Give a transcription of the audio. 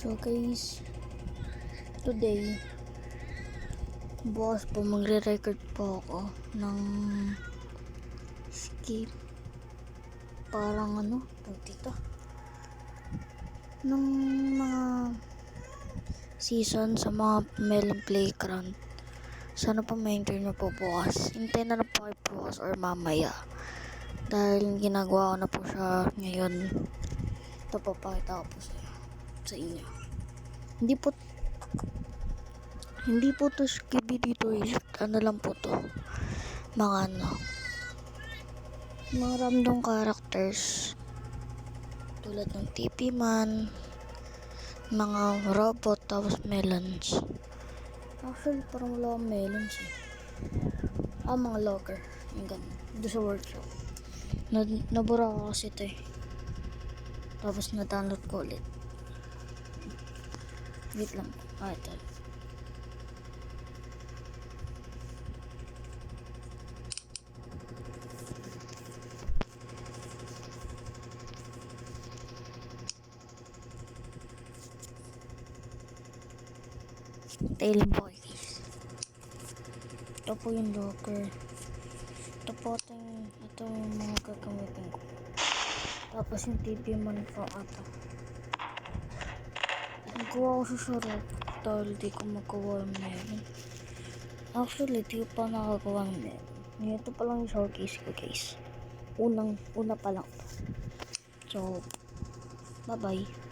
So guys, today bukas po magre-record po ako ng skip, parang dito ng mga season sa mga Melon Playground. Sana po ma-enter nyo po bukas. Hintayin na po kayo bukas or mamaya, dahil ginagawa ko na po siya ngayon. Ito po, pakita ko po sa inyo. Hindi po to skibidi toilet. Ano lang po to, mga mga random characters tulad ng TP Man, mga robot, tapos melons. Actually parang wala akong melons eh. Mga locker, yung ganun, doon sa workshop. Nabura ko kasi ito eh, tapos na-download ko ulit. Wait lang, ito. Tail boys. Ito po yung locker. Ito yung mga gagamitin ko. Tapos yung TV man po ata. Nagkuha ko sa sarap dahil di ko magawa ng meron. Actually, di ko pa nakagawa ng meron. Ito pa lang yung showcase ko guys. Una pa lang. So, bye bye.